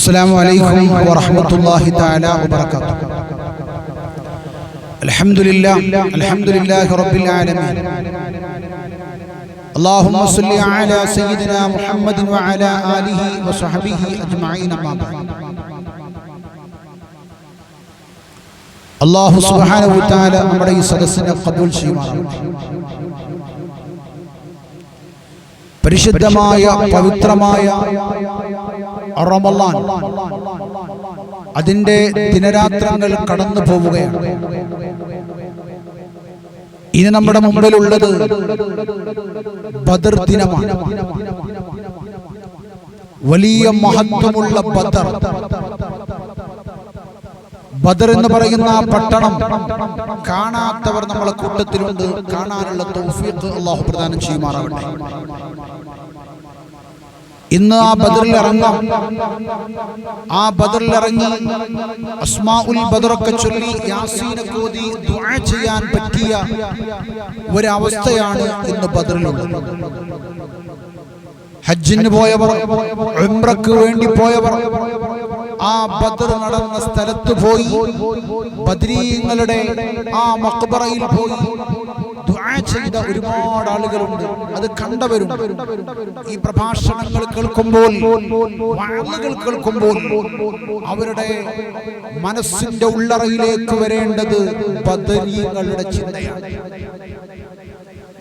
السلام عليكم ورحمة الله تعالى وبركاته. الحمد لله رب العالمين. اللهم صل على سيدنا محمد وعلى آله وصحبه أجمعين. أما بعد. അല്ലാഹു സുബ്ഹാനഹു വ തആല നമ്മുടെ ഈ സദസ്സിനെ ഖബൂൽ ചെയ്യുമാറാവട്ടെ. പരിശുദ്ധമായ പവിത്രമായ റമളാൻ അതിന്റെ ദിനരാത്രങ്ങൾ കടന്നു പോവുകയാണ്. ഇനി നമ്മുടെ മുമ്പിലുള്ളത് ബദർ ദിനമാണ്. വലിയ മഹത്വമുള്ള ബദർ. ബദർ എന്ന് പറയുന്ന പട്ടണം കാണാത്തവർ നമ്മളെ കൂട്ടത്തിലുണ്ട്. കാണാനുള്ള തൗഫീഖ് അല്ലാഹു പ്രദാനം ചെയ്യുമാറാവട്ടെ. ഇന്ന് ആ ബദറിൽ ഇറങ്ങാം. ആ ബദറിൽ ഇറങ്ങി അസ്മാഉൽ ബദറൊക്കെ ചൊല്ലി യാസീനൊക്കെ ഓതി ദുആ ചെയ്യാൻ പറ്റിയ ഒരവസ്ഥയാണ് ഇന്ന് ബദറിലുള്ളത്. ഹജ്ജിന് പോയവർ, ഉംറക്ക് വേണ്ടി പോയവർ ആ ബദർ നടന്ന സ്ഥലത്ത് പോയി ബദരീങ്ങളുടെ ആ മഖ്ബറയിൽ പോയി ദുആ ചെയ്ത ഒരുപാട് ആളുകളുണ്ട്. അത് കണ്ടവരുണ്ട്. ഈ പ്രഭാഷണങ്ങൾ കേൾക്കുമ്പോൾ, വാളുകൾ കേൾക്കുമ്പോൾ അവരുടെ മനസ്സിന്റെ ഉള്ളറയിലേക്ക് വരേണ്ടത് ബദരീങ്ങളുടെ ചിന്തയാണ്.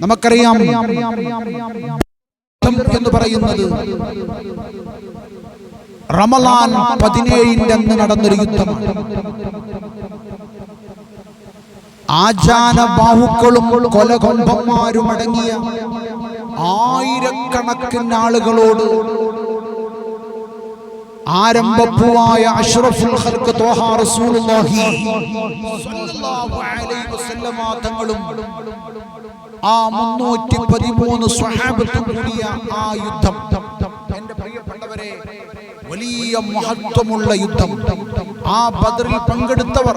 നമുക്കറിയാം എന്ന് പറയുന്നത് റമളാൻ 17 അന്ന് നടന്നൊരു യുദ്ധമാണ്. ആജാന ബാഹുക്കളും കൊലകൊമ്പന്മാരും അടങ്ങിയ ആയിരക്കണക്കിന് ആളുകളോട് ആരംഭപ്പൂവായ അഷ്റഫുൽ ഖൽഖ് ത്വാഹ റസൂലുള്ളാഹി സ്വല്ലല്ലാഹു അലൈഹി വസല്ലമ തങ്ങളും ആ 313 സ്വഹാബത്തും കൂടിയ ആ യുദ്ധം, എന്റെ പ്രിയപ്പെട്ടവരെ, വലിയ മഹത്വമുള്ള യുദ്ധം. ആ ബദറിൽ പങ്കെടുത്തവർ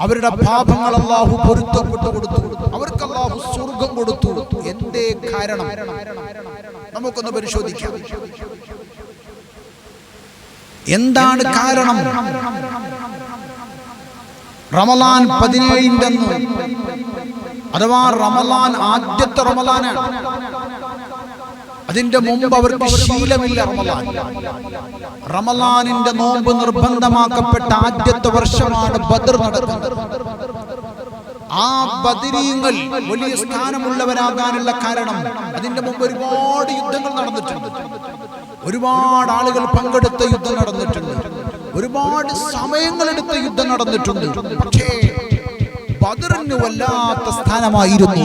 അവരുടെ പാപങ്ങൾ അല്ലാഹു പൊരുത്തപ്പെട്ടു കൊടുത്തു. അവർക്ക് അല്ലാഹു സ്വർഗ്ഗം കൊടുത്തു. എന്തേ കാരണം? നമുക്കൊന്ന് പരിശോധിക്കാം. എന്താണ് കാരണം? റമളാൻ 17 അന്ന്, അഥവാ റമളാൻ ആദ്യത്തെ റമളാനാണ്. അതിന്റെ മുമ്പ് അവർക്ക് ശീലമില്ല. റമളാനിന്റെ നോമ്പ് നിർബന്ധമാക്കപ്പെട്ട ആദ്യത്തെ വർഷമാണ് ബദർ നടക്കുന്നത്. ആ ബദരീങ്ങൾ വലിയ സ്ഥാനമുള്ളവരാകാനുള്ള കാരണം, അതിന്റെ മുമ്പ് ഒരുപാട് യുദ്ധങ്ങൾ നടന്നിട്ടുണ്ട്. ഒരുപാട് ആളുകൾ പങ്കെടുത്ത യുദ്ധം നടന്നിട്ടുണ്ട്. ഒരുപാട് സമയങ്ങളെടുത്ത യുദ്ധം നടന്നിട്ടുണ്ട്. പക്ഷേ ബദറിന് വല്ലാത്ത സ്ഥാനമായിരുന്നു.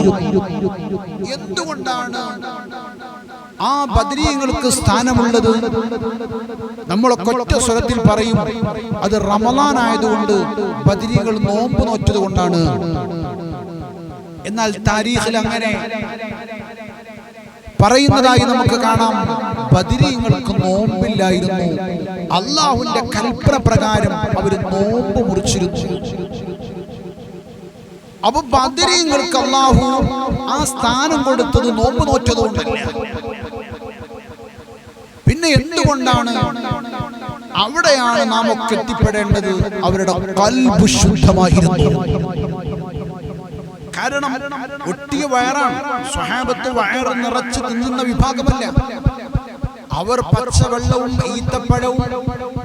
എന്തുകൊണ്ടാണ് ആ ബദരീങ്ങൾക്ക് സ്ഥാനമുള്ളത്? നമ്മളൊക്കെ ഒറ്റ സ്വരത്തിൽ പറയും, അത് റമളാൻ ആയതുകൊണ്ട്, ബദരീകൾ നോമ്പ് നോറ്റത് കൊണ്ടാണ്. എന്നാൽ താരീഖിൽ അങ്ങനെ പറയുന്നതായി നമുക്ക് കാണാം. ബദരീങ്ങൾക്ക് നോമ്പില്ലായിരുന്നു. അല്ലാഹുവിന്റെ കൽപ്പന പ്രകാരം അവർ നോമ്പ് മുറിച്ചിരുന്നു. അപ്പൊ ബദരീങ്ങൾക്ക് അല്ലാഹു ആ സ്ഥാനം കൊടുത്തത് നോമ്പ് നോറ്റതുകൊണ്ടല്ല. പിന്നെ എന്തുകൊണ്ടാണ്? അവിടെയാണ് നാം ഒക്കെ എത്തിപ്പെടേണ്ടത്. അവരുടെ ഖൽബ് ശുദ്ധമായിരുന്നു. കാരണം ഒട്ടിയ വയറാണ്. സ്വഹാബത്ത് വയറ് നിറച്ച് തിന്നുന്ന വിഭാഗമല്ല. അവർ പച്ചവെള്ളവും ഈത്തപ്പഴവും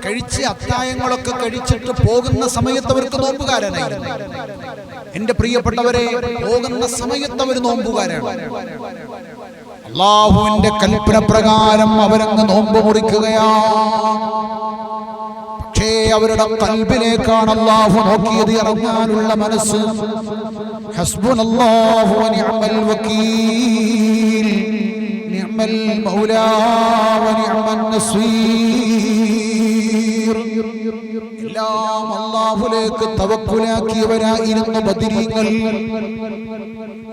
കഴിച്ച് അത്തായങ്ങളൊക്കെ കഴിച്ചിട്ട് പോകുന്ന സമയത്ത് അവർക്ക് നോമ്പുകാരനായിരുന്നു. എന്റെ പ്രിയപ്പെട്ടവരെ, പോകുന്ന സമയത്ത് അവർ നോമ്പുകാരാണ്. അല്ലാഹുവിന്റെ കൽപ്പന പ്രകാരം അവരങ്ങ് നോമ്പ് മുറിക്കുകയാണ്. പക്ഷേ അവരുടെ ഖൽബിലേക്കാണ് അല്ലാഹു നോക്കിയത്, ഇറങ്ങാനുള്ള മനസ്സ്. ഹസ്ബുനല്ലാഹു വ നിഅമൽ വകീൽ, നിഅമൽ മൗലാ വ നിഅമൻ നസീർ. എല്ലാം അല്ലാഹു അല്ലാഹുവിലേക്ക് തവക്കുലാക്കിയവരായിരുന്നു ബദരീങ്ങൾ.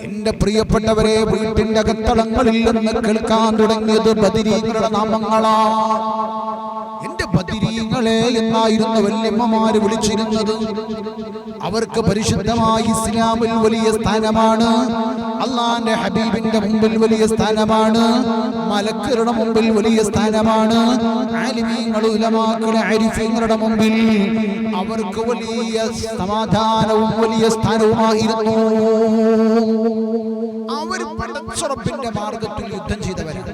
എന്റെ പ്രിയപ്പെട്ടവരെ, വീട്ടിന്റെ അകത്തളങ്ങളിൽ നിന്ന് കേൾക്കാൻ തുടങ്ങിയത് ബദരീങ്ങളുടെ നാമങ്ങളാണ്. എന്റെ ബദരീങ്ങളെ എന്നായിരുന്നു വല്യമ്മമാര് വിളിച്ചിരുന്നത്. അവർക്ക് പരിശുദ്ധമായ ഇസ്ലാമിൽ വലിയ സ്ഥാനമാണ്, അള്ളാന്റെ ഹബീബിന്റെ മുമ്പിൽ വലിയ സ്ഥാനമാണ്, മലക്കുകളുടെ മുമ്പിൽ വലിയ സ്ഥാനമാണ്, ആലിമീങ്ങൾ ഉലമാക്കൾ ആരിഫീങ്ങളുടെ മുമ്പിൽ അവർക്ക് വലിയ സമാധാനവും വലിയ സ്ഥാനവുമായിരുന്നു. അവർ പടച്ചറപ്പിന്റെ മാർഗത്തിൽ യുദ്ധം ചെയ്തവരാണ്.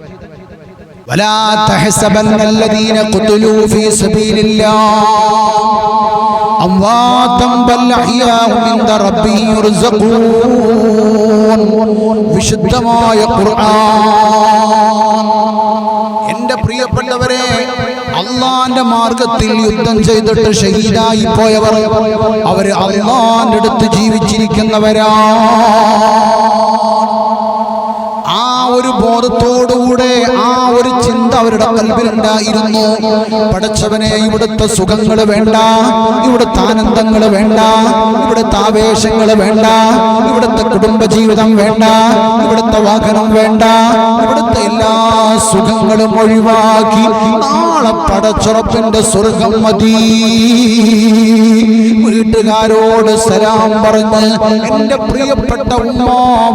ولا تحسبن الذين قتلوا في سبيل الله أمواتا بل أحياء عند ربهم يرزقون. വിശുദ്ധമായ ഖുർആൻ. എന്റെ പ്രിയപ്പെട്ടവരെ, അള്ളാന്റെ മാർഗത്തിൽ യുദ്ധം ചെയ്തിട്ട് ഷഹീദായി പോയവർ അവര് അള്ളാന്റെ അടുത്ത് ജീവിച്ചിരിക്കുന്നവരാണ്. ആ ഒരു ബോധത്തോടുകൂടെ ആ ഒരു ചിന്ത അവരുടെ കൽബിലുണ്ടായിരുന്നു. പടച്ചവനെ, ഇവിടുത്തെ സുഖങ്ങൾ വേണ്ട, ഇവിടുത്തെ ആനന്ദങ്ങൾ വേണ്ട, ഇവിടുത്തെ ആവേശങ്ങൾ വേണ്ട, ഇവിടുത്തെ കുടുംബജീവിതം വേണ്ട, ഇവിടുത്തെ വാഹനം വേണ്ട, ഇവിടുത്തെ എല്ലാ സുഖങ്ങളും ഒഴിവാക്കി നാളെ പടച്ചുറപ്പിന്റെ സ്വർഗം മതി. വീട്ടുകാരോട് സലാം പറഞ്ഞ് എന്റെ പ്രിയപ്പെട്ട ഉമ്മ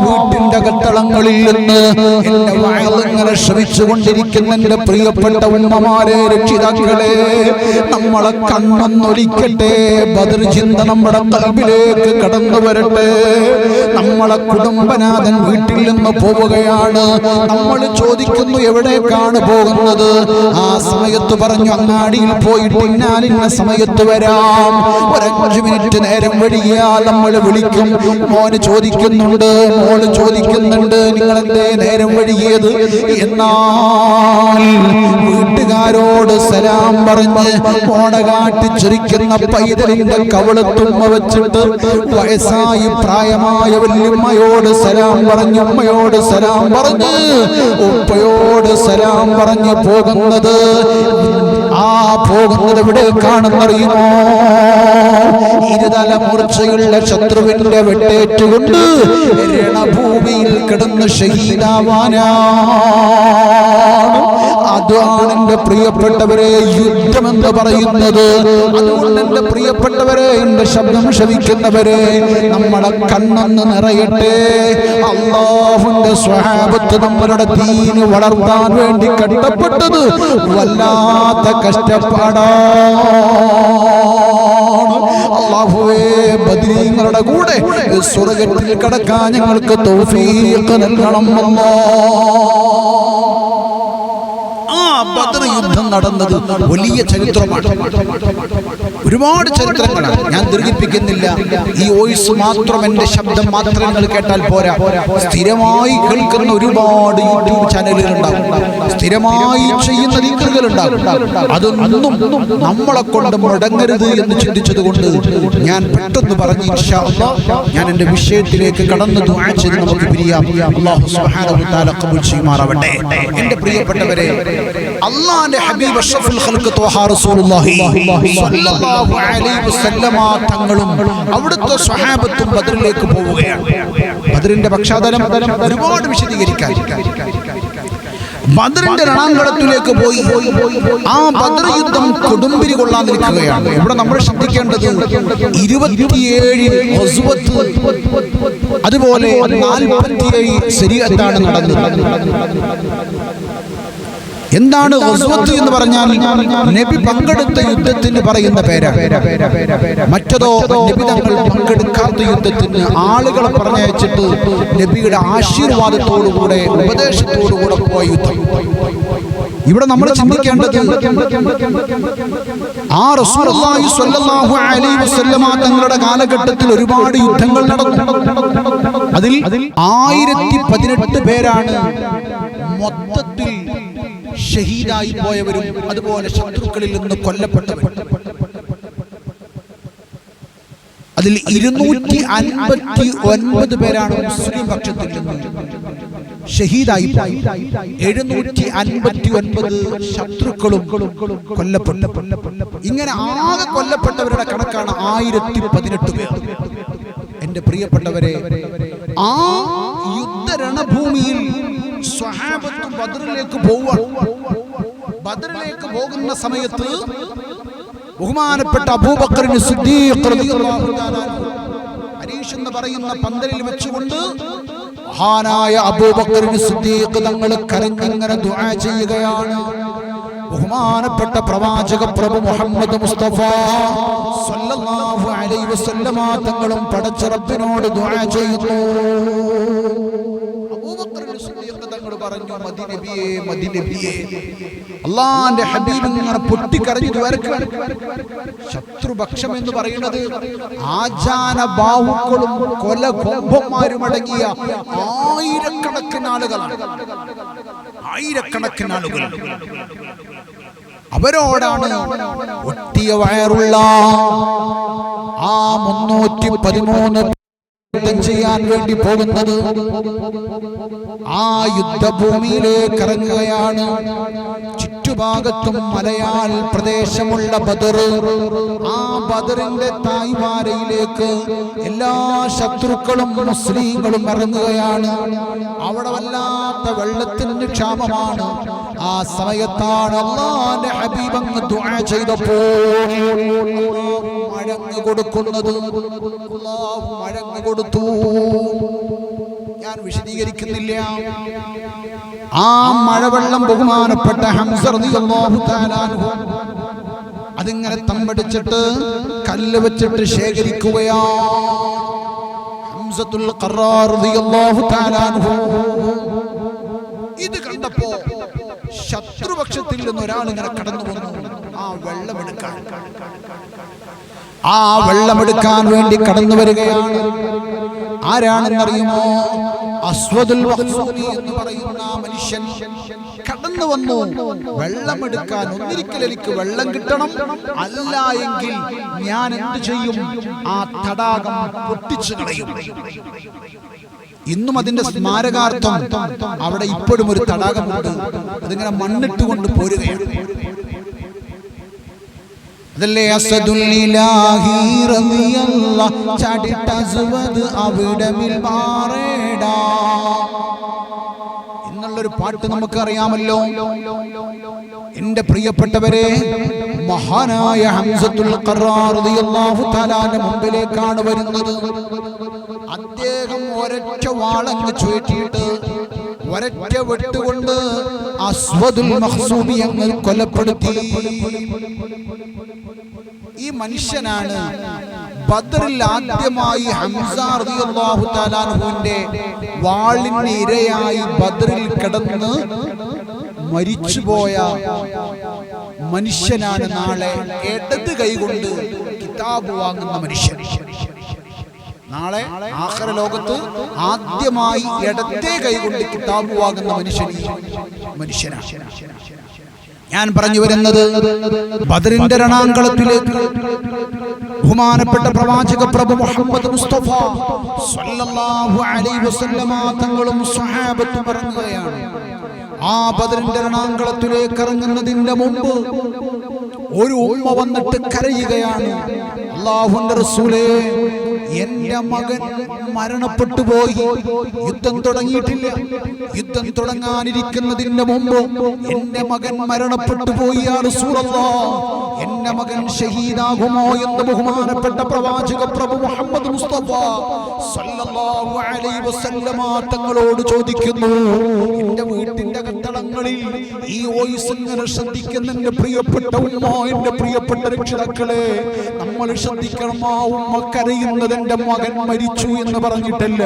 വീട്ടിന്റെ അകത്തളങ്ങളിൽ നിന്ന് എന്റെ വയലിങ്ങനെ ശ്രമിച്ചുകൊണ്ടിരിക്കുന്ന എന്റെ പ്രിയപ്പെട്ട ഉമ്മമാരെ, രക്ഷിതാക്കളെ, നമ്മളെ കണ്ണൊന്നൊലിക്കട്ടെ. ബദർ ചിന്ത നമ്മുടെ കൽബിലേക്ക് കടന്നു വരട്ടെ. നമ്മളെ കുടുംബനാഥൻ വീട്ടിൽ നിന്ന് പോവുകയാണ്. നമ്മൾ ചോദിക്കുന്നു, എവിടേക്കാണ് പോകുന്നത്? ആ സമയത്ത് പറഞ്ഞു, അങ്ങാടിയിൽ പോയിട്ട് ഇന്നാലിന്ന സമയത്ത് വരാം. ഒരു 5 മിനിറ്റ് നേരം വഴിയാൽ നമ്മൾ വിളിക്കും. മോന് ചോദിക്കുന്നുണ്ട്, മോള് ചോദിക്കുന്നുണ്ട്, നിങ്ങളെന്തേ നേരം വഴികിയത്? എന്നാൽ വീട്ടുകാരോട് സലാം പറഞ്ഞ് മോണ കാട്ടി ചിരിക്കുന്ന പൈതലിന്റെ കവളത്തുമ്മ വെച്ചിട്ട് വയസ്സായി പ്രായമായ വല്യമ്മയോട് സലാം പറഞ്ഞു, ഉമ്മയോട് സലാം പറഞ്ഞ് ഉപ്പയോട് സലാം പറഞ്ഞ് പോകുന്നത് എവിടേക്കാണെന്നറിയുമോ? ഇരുതല മൂർച്ചയുള്ള ശത്രുവിന്റെ വെട്ടേറ്റുകൊണ്ട് രണഭൂമിയിൽ കിടന്ന് ഷഹീദാവാനാണ്. അതാണ് എന്റെ പ്രിയപ്പെട്ടവരെ യുദ്ധമെന്ന് പറയുന്നത്. അതുകൊണ്ട് എന്റെ പ്രിയപ്പെട്ടവരെ, എന്റെ ശബ്ദം ശ്രവിക്കുന്നവരെ, നമ്മളെ കണ്ണൊന്ന് നിറയട്ടെ. അല്ലാഹുവിന്റെ സ്വഹാബത്ത് നമ്മളുടെ ദീന് വളർത്താൻ വേണ്ടി കഷ്ടപ്പെട്ടത് വല്ലാത്ത കഷ്ടപ്പാടാണ്. അല്ലാഹുവേ, ബദരീങ്ങളുടെ കൂടെ സ്വർഗ്ഗത്തിൽ കടക്കാൻ ഞങ്ങൾക്ക് തൗഫീഖ് നൽകണം അല്ലാഹ്. ബദർ യുദ്ധം നടന്നത് വലിയ ചരിത്രമാണ്. ഒരുപാട് ചരിത്രങ്ങളാണ്. ഞാൻ ദീർഘിപ്പിക്കുന്നില്ല. ഈ വോയിസ് മാത്രം, എന്റെ ശബ്ദം മാത്രം നിങ്ങൾ കേട്ടാൽ പോരാ. സ്ഥിരമായി കേൾക്കുന്ന ഒരുപാട് യൂട്യൂബ് ചാനലുകൾ ഉണ്ടാകും, സ്ഥിരമായി ചെയ്യുന്ന ദിക്റുകൾ ഉണ്ടാകും. അതൊന്നും നമ്മളെ കൊണ്ട് മുടങ്ങരുത് എന്ന് ചിന്തിച്ചത് കൊണ്ട് ഞാൻ പെട്ടെന്ന് പറഞ്ഞു, ഇൻഷാ അല്ലാഹ് ഞാൻ എന്റെ വിഷയത്തിലേക്ക് കടന്ന് ദുആ ചെയ്ത് നമുക്ക് പിരിയാം. അല്ലാഹു സുബ്ഹാനഹു വ തആല ഖബൂൽ ചെയ്യുമാറാവട്ടെ. എന്റെ പ്രിയപ്പെട്ടവരെ, അല്ലാഹുവിന്റെ ഹബീബ് അഷ്റഫുൽ ഖൽഖ് ത്വഹാ റസൂലുള്ളാഹി സ്വല്ലല്ലാഹു അലൈഹി വസല്ലമ തങ്ങളും അവിടുത്തെ സ്വഹാബത്തും ബദറിലേക്ക് പോവുകയാണ്. ബദറിന്റെ പശ്ചാത്തലം ഒരുപാട് വിശദീകരിക്കാൻ. ബദറിന്റെ രണാങ്കണത്തിലേക്ക് പോയി ആ ബദർ യുദ്ധം കൊടുമ്പിരി കൊള്ളാൻ നിൽക്കുകയാണ്. ഇവിടെ നമ്മൾ ശ്രദ്ധിക്കേണ്ടത് 27 ഗസ്വത്ത്, അതുപോലെ 47 ശരീഅത്താണ് നടന്നത്. എന്താണ് ഗസ്വത്ത് എന്ന് പറഞ്ഞാൽ? നബി പങ്കെടുത്ത യുദ്ധത്തിന് പറയുന്ന പേരാണ്. മറ്റതോ നബി തങ്ങൾ പങ്കെടുക്കാത്ത യുദ്ധത്തിന് ആളുകളെ പറഞ്ഞയച്ചിട്ട് നബിയുടെ ആശീർവാദത്തോടുകൂടെ ഉപദേശത്തോടുകൂടെ പോയ യുദ്ധം. ഇവിടെ നമ്മൾ ചിന്തിക്കേണ്ടത്, ആ റസൂലുള്ളാഹി സ്വല്ലല്ലാഹു അലൈഹി വസല്ലമ തങ്ങളുടെ കാലഘട്ടത്തിൽ ഒരുപാട് യുദ്ധങ്ങൾ നടന്നു. അതിൽ 1018 പേരാണ് മൊത്തത്തിൽ ഷഹീദായി പോയവരും അതുപോലെ ശത്രുക്കളിൽ നിന്ന് കൊല്ലപ്പെട്ടവരും. അതിൽ 259 പേരാണ് മുസ്ലിം പക്ഷത്തിൽ നിന്ന്. ഷഹീദായി. 759 ശത്രുക്കളും കൊല്ലപ്പെട്ടു. ഇങ്ങനെ ആകെ കൊല്ലപ്പെട്ടവരുടെ കണക്കാണ് 1018 പേർ. എന്റെ പ്രിയപ്പെട്ടവരെ, ആ യുദ്ധരണഭൂമിയിൽ സ്വഹാബത്ത് ബദറിലേക്ക് ബദറിലേക്ക് പോകുന്ന സമയത്ത് ബഹുമാനപ്പെട്ട അബൂബക്കർ സിദ്ദീഖ് റളിയല്ലാഹു തആല അരീഷ് എന്ന് പറയുന്ന പന്തലിൽ വെച്ചുകൊണ്ട് മഹാനായ അബൂബക്കർ സിദ്ദീഖ് തങ്ങൾ കരഞ്ഞിങ്ങനെ ദുആ ചെയ്യുകയാണ്. ബഹുമാനപ്പെട്ട പ്രവാചക പ്രഭു മുഹമ്മദ് മുസ്തഫ സല്ലല്ലാഹു അലൈഹി വസല്ലമ തങ്ങളും പടച്ച റബ്ബിനോട് ദുആ ചെയ്യുന്നു. അബൂബക്കർ സിദ്ദീഖ് തങ്ങൾ പറഞ്ഞു, മദീനബിയേ മദീനബിയേ, അല്ലാഹുവിന്റെ ഹബീബ് ഇങ്ങനെ പൊട്ടിക്കരഞ്ഞു ദുആർക്കാണ്. ശത്രുപക്ഷം എന്ന് പറയുന്നത് ആജാന ബാഹുക്കളും കൊലകൊമ്പന്മാരും അടങ്ങിയ ആയിരക്കണക്കിന് ആളുകളാണ്. ആയിരക്കണക്കിന് ആളുകൾ. അവരോടാണ് ഒട്ടിയ വയറുള്ള ആ 313 ചെയ്യാൻ വേണ്ടി പോകുന്നത്. ആ യുദ്ധഭൂമിയിലേക്ക് ഇറങ്ങുകയാണ്. ചുറ്റുഭാഗത്തും മലയാൾ പ്രദേശമുള്ള ബദർ. ആ ബദറിന്റെ തായ്വാരയിലേക്ക് എല്ലാ ശത്രുക്കളും മുസ്ലിങ്ങളും ഇറങ്ങുകയാണ്. അവിടെ വല്ലാത്ത വെള്ളത്തിന് ക്ഷാമമാണ്. ആ സമയത്താണ് അല്ലാഹുവിന്റെ ഹബീബ് അങ്ങ് ദുആ ചെയ്തപ്പോൾ മഴങ്ങ് കൊടുക്കുന്നത്. അല്ലാഹു മഴങ്ങ് കൊടുത്തു. ഞാൻ വിശദീകരിക്കുന്നില്ല. ആ മഴവെള്ളം ബഹുമാനപ്പെട്ട ഹംസ റളിയല്ലാഹു തആല അൻഹു അതിങ്ങനെ തമ്പടിച്ചിട്ട് കല്ല് വെച്ചിട്ട് ശേഖരിക്കുകയാണ്. ഹംസത്തുൽ ഖറാർ റളിയല്ലാഹു തആല അൻഹു ഇത് കണ്ടപ്പോ ശത്രുപക്ഷത്തിൽ നിന്ന് ഒരാൾ ഇങ്ങനെ കടന്നു വന്നു. ആ വെള്ളമെടുക്കാൻ വേണ്ടി കടന്നു വരികയാണ്. ആരാണെന്നറിയുമോ? അസ്വദുൽ മഖ്സൂമി എന്ന് പറയുന്ന മനുഷ്യൻ കടന്നു വന്നു. വെള്ളമെടുക്കാൻ. ഒന്നിരിക്കൽ എനിക്ക് വെള്ളം കിട്ടണം, അല്ല എങ്കിൽ ഞാൻ എന്ത് ചെയ്യും? ആ തടാകം പൊട്ടിച്ചു കളയും. ഇന്നും അതിന്റെ സ്മാരകാർത്ഥം അവിടെ ഇപ്പോഴും ഒരു തടാകമുണ്ട്. അതിങ്ങനെ മണ്ണിട്ടുകൊണ്ട് പോരുകയാണ്. അതല്ലേ അസദുല്ലിലാഹി റളിയല്ലാഹു ചാടിട്ട സുവദ് അവിടമിൽ മാറേടാ എന്നുള്ളൊരു പാട്ട് നമുക്കറിയാമല്ലോ. എന്റെ പ്രിയപ്പെട്ടവരെ, മഹാനായ ഹംസത്തുൽ ഖറാർ റളിയല്ലാഹു തആലയുടെ മുമ്പിലേക്കാണ് വരുന്നത്. അദ്ദേഹം ഒരൊറ്റ വാളങ്ങ് ചുഴറ്റിയിട്ട് ഒരൊറ്റ വെട്ടുകൊണ്ട് അസ്വദുൽ മഖ്സൂമി അങ്ങ് കൊലപ്പെടുത്തി. ഈ മനുഷ്യനാണ് ബദറിൽ ആദ്യമായി ഹംസ റളിയല്ലാഹു തആല അൻഹുവിന്റെ വാളിന് ഇരയായി ബദറിൽ കിടന്ന് മരിച്ചുപോയ മനുഷ്യനാണ്. നാളെ ഇടത് കൈകൊണ്ട് കിതാബ് വാങ്ങുന്ന മനുഷ്യൻ. നാളെ ആഖിറ ലോകത്ത് ആദ്യമായി ഇടത്തെ കൈകൊണ്ട് കിതാബ് വാങ്ങുന്ന മനുഷ്യനാണ്. ഞാൻ പറഞ്ഞു വരുന്നത് ബദറിന്റെ രണാങ്കളത്തിലേക്ക് ബഹുമാനപ്പെട്ട പ്രവാചക പ്രഭു മുഹമ്മദ് മുസ്തഫ സല്ലല്ലാഹു അലൈഹി വസല്ലമ തങ്ങളും സ്വഹാബത്തും ഇറങ്ങുകയാണ്. ആ ബദറിന്റെ രണാങ്കളത്തിലേക്ക് ഇറങ്ങുന്നതിന്റെ മുമ്പ് ഒരു ഉമ്മ വന്നിട്ട് കരയുകയാണ്. അല്ലാഹുവിന്റെ റസൂലേ, എന്റെ മകൻ മരണപ്പെട്ടു പോയി. യുദ്ധം തുടങ്ങിയിട്ടില്ല. യുദ്ധം തുടങ്ങാനിരിക്കുന്നതിന് മുമ്പ് എന്റെ മകൻ മരണപ്പെട്ടു പോയി. യാ റസൂലല്ലാഹ്, എന്റെ മകൻ ഷഹീദാകുമോ എന്ന് ബഹുമാനപ്പെട്ട പ്രവാചക പ്രഭു മുഹമ്മദ് മുസ്തഫ സല്ലല്ലാഹു അലൈഹി വസല്ലമ തങ്ങളോട് ചോദിക്കുന്നു. എന്റെ വീട്ടിന്റെ കത്തളങ്ങളിൽ ഈ വോയിസ് ഇങ്ങനെ ശ്രദ്ധിക്കുന്ന എന്റെ പ്രിയപ്പെട്ട ഉമ്മ, എന്റെ പ്രിയപ്പെട്ട രക്ഷിതാക്കളെ, നമ്മൾ ശ്രദ്ധിക്കണം. ആ ഉമ്മ കരയുന്നത് എന്റെ മകൻ മരിച്ചു എന്ന് പറഞ്ഞിട്ടല്ല,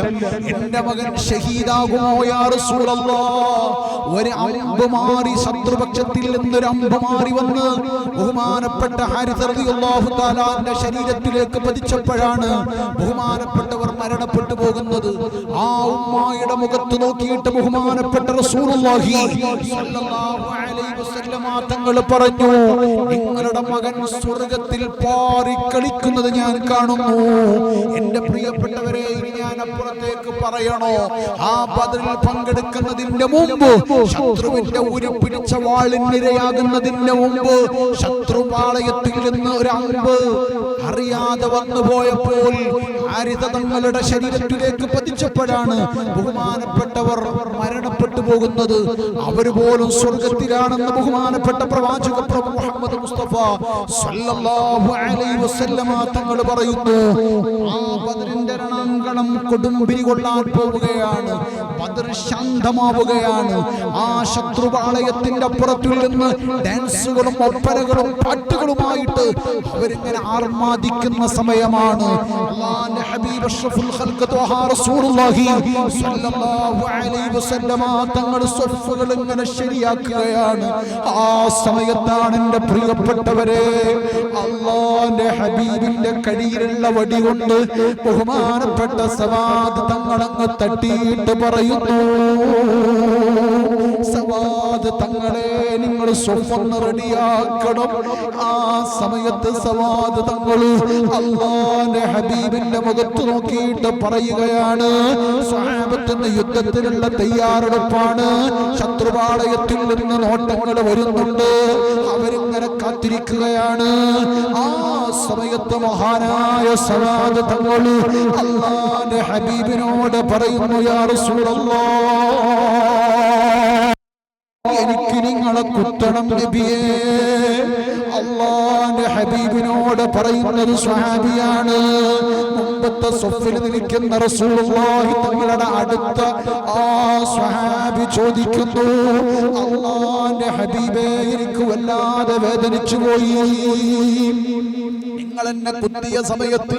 എന്റെ മകൻ ഷഹീദാകുമോ യാ റസൂലല്ലാഹ്. ഒരു അമ്പ് മാറി, ശത്രുപക്ഷത്തിൽ നിന്നൊരു അമ്പ് മാറി വന്ന് ബഹുമാനപ്പെട്ട ഹാരിസ് റളിയല്ലാഹു തആലാന്റെ ശരീരത്തിലേക്ക് പതിച്ചപ്പോഴാണ് ബഹുമാനപ്പെട്ടവർ മരണപ്പെട്ടു പോകുന്നത്. ആ ഉമ്മായുടെ മുഖത്ത് നോക്കിയിട്ട് ബഹുമാനപ്പെട്ട റസൂലുള്ളാഹി സ്വല്ലല്ലാഹു അലൈഹി വസല്ലമ തങ്ങൾ പറഞ്ഞു, നിങ്ങളുടെ മകൻ സ്വർഗ്ഗത്തിൽ പാറി കളിക്കുന്നത് ഞാൻ കാണുന്നു. എന്റെ പ്രിയപ്പെട്ടവരെ, ഇനി ഞാൻ അപ്പുറത്തേക്ക് പറയണോ? ആ ബദറിൽ പങ്കെടുക്കുന്നതിന്റെ മുമ്പ്, ശത്രുവിന്റെ ഉരുപ്പിടിച്ച വാളിനിരയാകുന്നതിന്റെ മുമ്പ്, ശത്രുപാളയത്തിൽ നിന്ന് ഒരു അമ്പ് അറിയാതെ വന്നു പോയപ്പോൾ ഹാരിത തങ്ങളുടെ ശരീരത്തിലേക്ക് പതിച്ചപ്പോഴാണ് ബഹുമാനപ്പെട്ടവർ മരണപ്പെട്ടു പോകുന്നത്. അവർ പോലും സ്വർഗത്തിലാണെന്ന് ബഹുമാനപ്പെട്ട പ്രവാചക പ്രഭു മുഹമ്മദ് മുസ്തഫ സല്ലല്ലാഹു അലൈഹി വസല്ലമ തങ്ങൾ പറയുന്നു. ആ ബദറിന്റെ രണാങ്കണം കൊടുമ്പിരി കൊള്ളാൻ പോവുകയാണ്. ബദർ ശാന്തമാവുകയാണ്. ആ ശത്രുപാളയത്തിന്റെ അപ്പുറത്തിൽ നിന്ന് ഡാൻസുകളും ഒപ്പനകളും പാട്ടുകളുമായിട്ട് അവരിങ്ങനെ ആർമാദിക്കുന്ന സമയമാണ്. അല്ലാഹുവിന്റെ ഹബീബ് അഷ്റഫുൽ ഖൽഖ് ത്വഹ റസൂലുള്ളാഹി സ്വല്ലല്ലാഹു അലൈഹി വസല്ലമ തങ്ങൾ സ്വഫുകൾ ഇങ്ങനെ ശരിയാക്കുകയാണ്. ആ സമയത്താണ് എൻ്റെ പ്രിയപ്പെട്ടവരെ, അല്ലാഹുവിന്റെ ഹബീബിന്റെ കടിയിലുള്ള വടി കൊണ്ട് ബഹുമാനപ്പെട്ട സവാദ് തങ്ങളങ്ങ് തട്ടിയിട്ട് പറയുന്നു, സവാദ് തങ്ങളെ, നിങ്ങൾ സ്വഫൊന്ന് റെഡിയാക്കണം. ആ സമയത്ത് സവാദ് തങ്ങൾ അല്ലാഹുവിന്റെ ഹബീബിന്റെ മുഖത്ത് നോക്കിയിട്ട് പറയുകയാണ്, സ്വഹാബത്തിന്റെ യുദ്ധത്തിനുള്ള തയ്യാറെടുപ്പാണ്. ശത്രുപാളയത്തിൽ നിന്ന് നോട്ടങ്ങൾ വരുന്നുണ്ട്. അവരിങ്ങനെ കാത്തിരിക്കുകയാണ്. ആ സമയത്ത് മഹാനായ സവാദ് തങ്ങൾ അല്ലാഹുവിന്റെ ഹബീബിനോട് പറയുന്നു, യാ റസൂലല്ലാഹ്, എനിക്ക് നിങ്ങളെ കുത്തണം നബിയേ. അല്ലാഹുവിന്റെ ഹബീബിനോട് പറയുന്നത് സ്വഹാബിയാണ്. മുമ്പത്തെ സഫിൽ നിൽക്കുന്ന റസൂലുള്ളാഹി തങ്ങളുടെ അടുത്ത ആ സ്വഹാബി ചോദിക്കുന്നു, അല്ലാഹുവിന്റെ ഹബീബേ, എനിക്ക് വല്ലാതെ വേദനിച്ചു പോയി. നിങ്ങൾ എന്നെ കുത്തിയ സമയത്ത്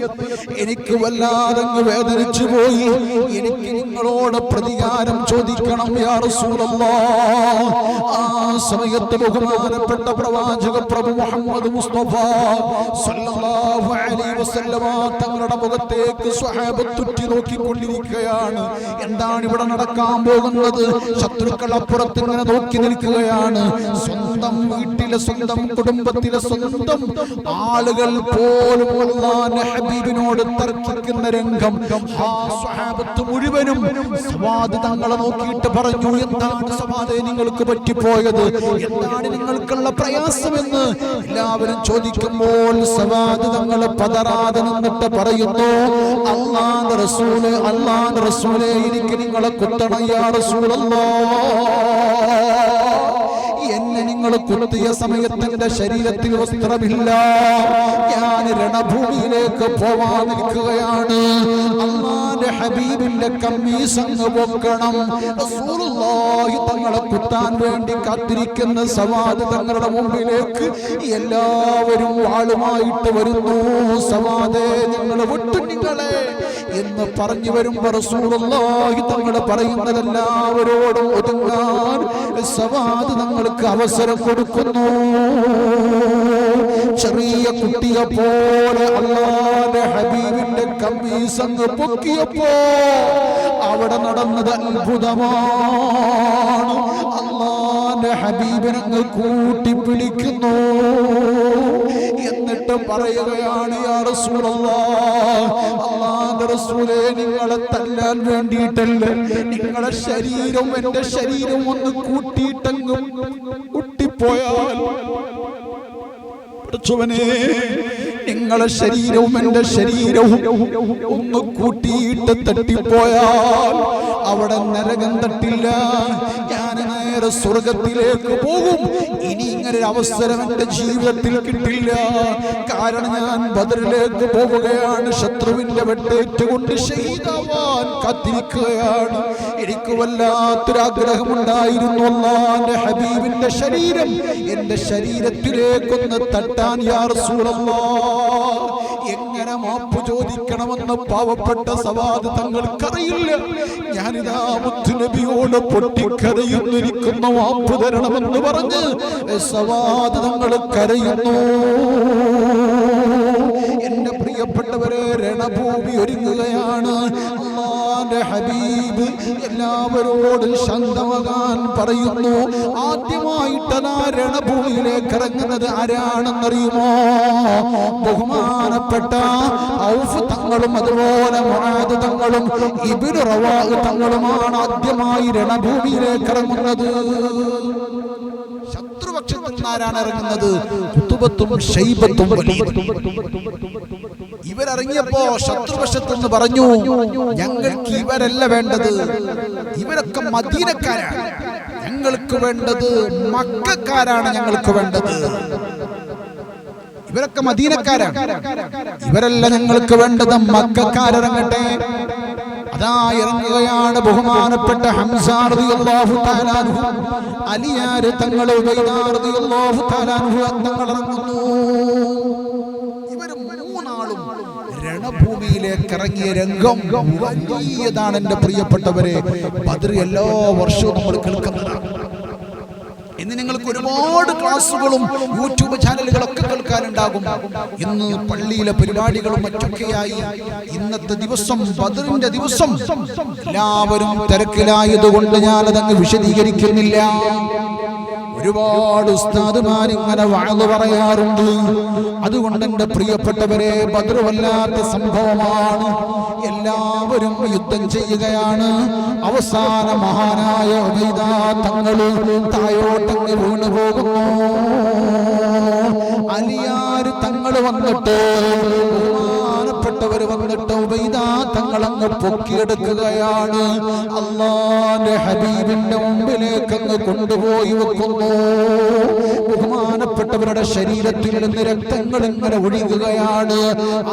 എനിക്ക് വല്ലാതെ വേദനിച്ചു പോയി. എനിക്ക് നിങ്ങളോട് പ്രതികാരം ചോദിക്കണം യാ റസൂലല്ലാഹ്. ആ സമയത്ത് ബഹുമാനപ്പെട്ട പ്രവാചക പ്രഭു മുഹമ്മദ് മുസ്തഫ സല്ലല്ലാഹു അലൈഹി വസല്ലമ തങ്ങളുടെ മുഖത്തേക്ക് സ്വഹാബത്ത് ഉറ്റി നോക്കിക്കൊണ്ടിരിക്കുകയാണ്. എന്താണ് ഇവിടെ നടക്കാൻ പോകുന്നത്? ശത്രുക്കൾ അപ്പുറത്ത് ഇങ്ങനെ നോക്കി നിൽക്കുകയാണ്. സ്വന്തം വീട്ടിലെ, സ്വന്തം കുടുംബത്തിലെ, സ്വന്തം ആളുകൾ പോലും അല്ലാഹുവിന്റെ ഹബീബിനോട് തർക്കിക്കുന്ന രംഗം. ആ സ്വഹാബത്ത് മുഴുവനും സവാദ് തങ്ങളെ നോക്കിയിട്ട് പറഞ്ഞു, എന്താണ് സവാദേ നിങ്ങൾക്ക് പറ്റിപ്പോയത്? എന്താണ് നിങ്ങൾക്കുള്ള പ്രയാസമെന്ന് എല്ലാവരും ചോദിക്കുമ്പോൾ സവാദ് തങ്ങൾ പതറാതെ നിന്നിട്ട് പറയുന്നു, അല്ലാഹുവിന്റെ റസൂലേ, അല്ലാഹുവിന്റെ റസൂലേ, എനിക്ക് നിങ്ങളെ കുത്തണം യാ റസൂലല്ലാഹ്. എന്നെ നിങ്ങൾ കുത്തിയ സമയത്ത് എന്റെ ശരീരത്തിൽ വസ്ത്രമില്ല. ഞാൻ രണഭൂമിയിലേക്ക് പോവാൻ നിൽക്കുകയാണ്. അല്ലാഹുവിന്റെ ഹബീബിന്റെ കമ്മീസ് അങ്ങ് പൊക്കണം. റസൂലുള്ളാഹി തങ്ങളെ കുത്താൻ വേണ്ടി കാത്തിരിക്കുന്ന സവാദ് തങ്ങളുടെ മുമ്പിലേക്ക് എല്ലാവരും വാളുമായിട്ട് വരുന്നു. സവാദേ, ഞങ്ങൾ വിട്ടു നിങ്ങളെ എന്ന് പറഞ്ഞു വരുമ്പോ റസൂലുള്ളാഹി തങ്ങൾ പറയുന്നത് എല്ലാവരോടും ഒതുങ്ങാൻ സവാദ് തങ്ങൾക്ക് അവസരം കൊടുക്കുന്നു. ചെറിയ കുട്ടിയെ പോലെ അല്ലാഹുവിന്റെ ഹബീബിന്റെ കമ്മീസ് അങ്ങ് പൊക്കിയപ്പോ അവിടെ നടന്നത് അത്ഭുതമാണ്. അല്ലാഹുവിന്റെ ഹബീബിനങ്ങ് കൂട്ടിപ്പിടിക്കുന്നു. എന്നിട്ട് പറയുകയാണ്, യാ റസൂലല്ലാഹ്, അല്ലാഹുവിന്റെ റസൂലേ, നിങ്ങളെ തല്ലാൻ വേണ്ടിയിട്ടല്ല, നിങ്ങളെ ശരീരം എന്റെ ശരീരം ഒന്ന് കൂട്ടിയിട്ടങ്ങ് കുട്ടിപ്പോയാൽ, നിങ്ങളെ ശരീരവും എന്റെ ശരീരവും ഒന്ന് കൂട്ടിയിട്ട് തട്ടിപ്പോയാൽ അവിടെ നരകം തട്ടില്ല, ഞാൻ നേരെ സ്വർഗത്തിലേക്ക് പോകും. ഇനി ഇങ്ങനെ ഒരു അവസരം എന്റെ ജീവിതത്തിൽ കിട്ടില്ല. കാരണം ഞാൻ ബദറിലേക്ക് പോവുകയാണ്. ശത്രുവിന്റെ വെട്ടേറ്റുകൊണ്ട് ഷഹീദാവാൻ കാത്തിരിക്കുകയാണ്. എനിക്ക് വല്ലാത്തൊരാഗ്രഹമുണ്ടായിരുന്നു അല്ലാഹുവിന്റെ ഹബീബിന്റെ ശരീരം എന്റെ ശരീരത്തിലേക്കൊന്ന് തട്ടാൻ യാ റസൂലല്ലാഹ്. എങ്ങനെ മാപ്പ് ചോദിക്കണമെന്ന് പാവപ്പെട്ട സവാദ് തങ്ങൾക്കറിയില്ല. ഞാനിതാ മുത്തുനബിയോട് പൊട്ടിക്കരയുന്നിരിക്കുന്ന മാപ്പ് തരണമെന്ന് പറഞ്ഞ് സവാദ് തങ്ങൾ കരയുന്നു. എന്റെ പ്രിയപ്പെട്ടവരെ, രണഭൂമി ഒരുങ്ങുകയാണ്. അല്ലാഹുവിന്റെ ഹബീബ് എല്ലാവരോടും ശാന്തമാകാൻ പറയുന്നു. ആദ്യമായിട്ടതാ രണഭൂമിയിലേക്ക് ഇറങ്ങുന്നത് ആരാണെന്നറിയുമോ? ബഹുമാനപ്പെട്ട ഔഫ് തങ്ങളും അതുപോലെ മുആദ് തങ്ങളും ഇബ്നു റവാഹ് തങ്ങളുമാണ് ആദ്യമായി രണഭൂമിയിലേക്ക് ഇറങ്ങുന്നത്. ശത്രുപക്ഷത്തിൽ നിന്നാരാണ് ഇറങ്ങുന്നത്? ഖുതുബത്തും ശൈബത്തും വലീദും. ഇവരിറങ്ങിയപ്പോ ശത്രുപക്ഷത്ത് നിന്ന് പറഞ്ഞു, ഞങ്ങൾക്ക് ഇവരല്ല വേണ്ടത്, ഇവരൊക്കെ മദീനക്കാരാണ്, ഞങ്ങൾക്ക് വേണ്ടത് മക്കക്കാരാണ്, ഞങ്ങൾക്ക് വേണ്ടത്. ഇവരൊക്കെ മദീനക്കാരാണ്, ഇവരല്ല ഞങ്ങൾക്ക് വേണ്ടത്, മക്കക്കാരിറങ്ങട്ടെ. അതാ ഇറങ്ങുകയാണ് ബഹുമാനപ്പെട്ട ഹംസ റളിയല്ലാഹു തആല അൻഹു, അലിയാർ തങ്ങൾ, ഉബൈദ റളിയല്ലാഹു തആല അൻഹു തങ്ങൾ ഇറങ്ങുന്നു. ഇവർ മൂന്നാളും രണഭൂമിയിലേക്ക് ഇറങ്ങിയ രംഗം വലിയതാണ് എൻ്റെ പ്രിയപ്പെട്ടവരെ. ബദർ എല്ലാ വർഷവും നമ്മൾ കേൾക്കുന്നതാണ്. ഇന്ന് നിങ്ങൾക്ക് ഒരുപാട് ക്ലാസ്സുകളും യൂട്യൂബ് ചാനലുകളൊക്കെ കേൾക്കാനുണ്ടാകും. ഇന്ന് പള്ളിയിലെ പരിപാടികളും മറ്റൊക്കെയായി ഇന്നത്തെ ദിവസം ബദറിന്റെ ദിവസം എല്ലാവരും തിരക്കിലായതുകൊണ്ട് ഞാനതങ്ങ് വിശദീകരിക്കുന്നില്ല. ഒരുപാട് ഉസ്താദുമാർ ഇങ്ങനെ വഅദ് പറയാറുണ്ട്. അതുകൊണ്ട് എൻ്റെ പ്രിയപ്പെട്ടവരെ, ബദർ വല്ലാത്ത സംഭവമാണ്. എല്ലാവരും യുദ്ധം ചെയ്യുകയാണ്. അവസാന മഹാനായ ഉബൈദ തങ്ങൾ തായോട്ടങ്ങ് വീണു പോകുന്നു. അലിയാർ തങ്ങൾ വന്നിട്ട്, ബഹുമാനപ്പെട്ടവർ വന്നിട്ട് ഉബൈദ തങ്ങളങ്ങ് പൊക്കിയെടുക്കുകയാണ്. അല്ലാഹുവിന്റെ ഹബീബിന്റെ മുമ്പിലേക്ക് അങ്ങ് കൊണ്ടുപോയി വെക്കുന്നു. ബഹുമാനപ്പെട്ടവരുടെ ശരീരത്തിൽ നിന്ന് രക്തങ്ങൾ ഇങ്ങനെ ഒഴുകുകയാണ്.